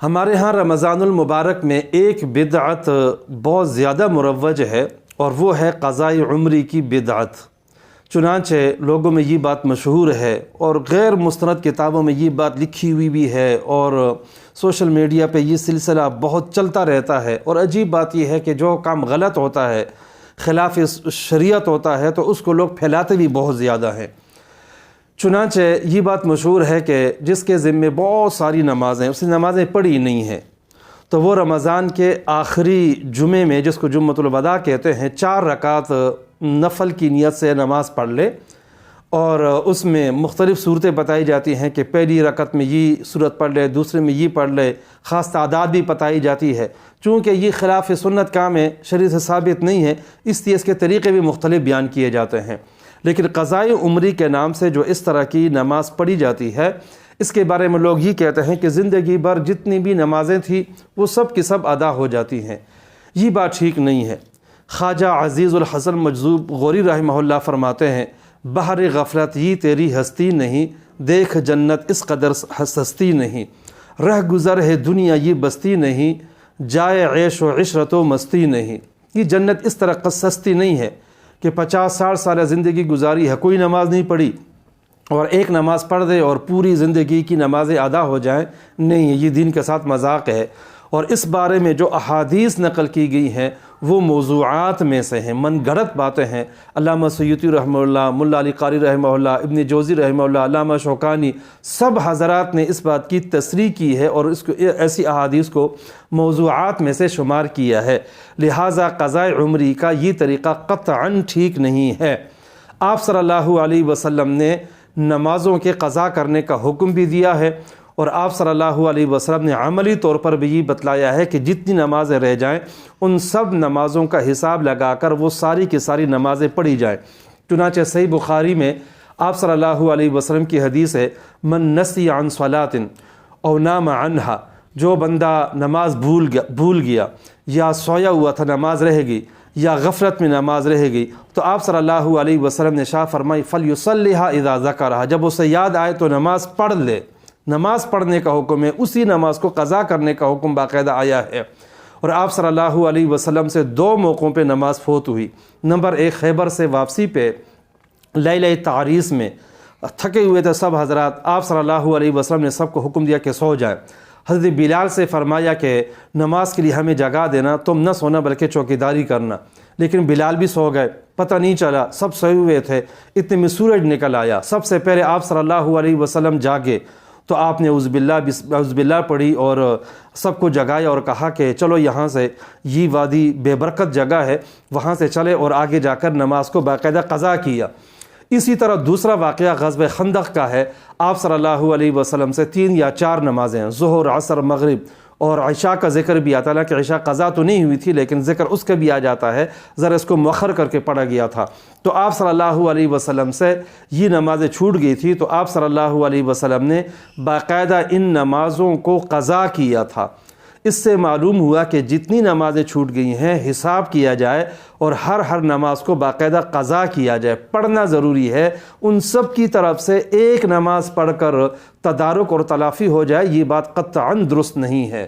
ہمارے ہاں رمضان المبارک میں ایک بدعت بہت زیادہ مروج ہے اور وہ ہے قضاء عمری کی بدعت۔ چنانچہ لوگوں میں یہ بات مشہور ہے اور غیر مستند کتابوں میں یہ بات لکھی ہوئی بھی ہے اور سوشل میڈیا پہ یہ سلسلہ بہت چلتا رہتا ہے۔ اور عجیب بات یہ ہے کہ جو کام غلط ہوتا ہے، خلاف شریعت ہوتا ہے، تو اس کو لوگ پھیلاتے بھی بہت زیادہ ہیں۔ چنانچہ یہ بات مشہور ہے کہ جس کے ذمے بہت ساری نمازیں، اس نے نمازیں پڑھی نہیں ہیں، تو وہ رمضان کے آخری جمعے میں، جس کو جمعۃ الوداع کہتے ہیں، 4 رکعت نفل کی نیت سے نماز پڑھ لے، اور اس میں مختلف صورتیں بتائی جاتی ہیں کہ پہلی رکعت میں یہ صورت پڑھ لے، دوسرے میں یہ پڑھ لے، خاص تعداد بھی بتائی جاتی ہے۔ چونکہ یہ خلاف سنت کام ہے، شریعت سے ثابت نہیں ہے، اس لیے اس کے طریقے بھی مختلف بیان کیے جاتے ہیں۔ لیکن قضاء عمری کے نام سے جو اس طرح کی نماز پڑھی جاتی ہے، اس کے بارے میں لوگ یہ کہتے ہیں کہ زندگی بھر جتنی بھی نمازیں تھیں وہ سب کی سب ادا ہو جاتی ہیں۔ یہ بات ٹھیک نہیں ہے۔ خواجہ عزیز الحسن مجذوب غوری رحمہ اللہ فرماتے ہیں، بحر غفلت یہ تیری ہستی نہیں، دیکھ جنت اس قدر سستی نہیں، رہ گزر ہے دنیا یہ بستی نہیں، جائے عیش و عشرت و مستی نہیں۔ یہ جنت اس طرح سستی نہیں ہے کہ 50-60 سالہ زندگی گزاری ہے، کوئی نماز نہیں پڑھی اور ایک نماز پڑھ دے اور پوری زندگی کی نمازیں ادا ہو جائیں۔ نہیں، یہ دین کے ساتھ مذاق ہے۔ اور اس بارے میں جو احادیث نقل کی گئی ہیں وہ موضوعات میں سے ہیں، من گھڑت باتیں ہیں۔ علامہ سیوطی رحمہ اللہ، ملا علی قاری رحمہ اللہ، ابن جوزی رحمہ اللہ، علامہ شوکانی، سب حضرات نے اس بات کی تصریح کی ہے اور اس کو ایسی احادیث کو موضوعات میں سے شمار کیا ہے۔ لہٰذا قضاء عمری کا یہ طریقہ قطعاً ٹھیک نہیں ہے۔ آپ صلی اللہ علیہ وسلم نے نمازوں کے قضا کرنے کا حکم بھی دیا ہے، اور آپ صلی اللہ علیہ وسلم نے عملی طور پر بھی یہ بتلایا ہے کہ جتنی نمازیں رہ جائیں ان سب نمازوں کا حساب لگا کر وہ ساری کی ساری نمازیں پڑھی جائیں۔ چنانچہ صحیح بخاری میں آپ صلی اللہ علیہ وسلم کی حدیث ہے، من نسی عن صلاۃ او نام عنہا، جو بندہ نماز بھول گیا یا سویا ہوا تھا، نماز رہ گئی، یا غفلت میں نماز رہ گئی، تو آپ صلی اللہ علیہ وسلم نے ارشاد فرمائی فَلْيُصَلِّهَا اِذَا ذَكَرَهَا، جب اسے یاد آئے تو نماز پڑھ لے۔ نماز پڑھنے کا حکم ہے، اسی نماز کو قضا کرنے کا حکم باقاعدہ آیا ہے۔ اور آپ صلی اللہ علیہ وسلم سے 2 موقعوں پہ نماز فوت ہوئی۔ نمبر 1، خیبر سے واپسی پہ لیلہ تعریس میں تھکے ہوئے تھے سب حضرات، آپ صلی اللہ علیہ وسلم نے سب کو حکم دیا کہ سو جائیں۔ حضرت بلال سے فرمایا کہ نماز کے لیے ہمیں جگا دینا، تم نہ سونا بلکہ چوکیداری کرنا۔ لیکن بلال بھی سو گئے، پتہ نہیں چلا، سب سوئے ہوئے تھے۔ اتنے میں سورج نکل آیا، سب سے پہلے آپ صلی اللہ علیہ وسلم جاگے تو آپ نے اعوذ باللہ پڑھی اور سب کو جگایا اور کہا کہ چلو یہاں سے، یہ وادی بے برکت جگہ ہے، وہاں سے چلے، اور آگے جا کر نماز کو باقاعدہ قضا کیا۔ اسی طرح دوسرا واقعہ غزوہ خندق کا ہے۔ آپ صلی اللہ علیہ وسلم سے 3 یا 4 نمازیں، ظہر، عصر، مغرب اور عشاء کا ذکر بھی آتا ہے کہ عشاء قضا تو نہیں ہوئی تھی لیکن ذکر اس کا بھی آ جاتا ہے، ذرا اس کو مؤخر کر کے پڑھا گیا تھا۔ تو آپ صلی اللہ علیہ وسلم سے یہ نمازیں چھوٹ گئی تھی، تو آپ صلی اللہ علیہ وسلم نے باقاعدہ ان نمازوں کو قضا کیا تھا۔ اس سے معلوم ہوا کہ جتنی نمازیں چھوٹ گئی ہیں حساب کیا جائے اور ہر نماز کو باقاعدہ قضا کیا جائے، پڑھنا ضروری ہے۔ ان سب کی طرف سے ایک نماز پڑھ کر تدارک اور تلافی ہو جائے، یہ بات قطعاً درست نہیں ہے۔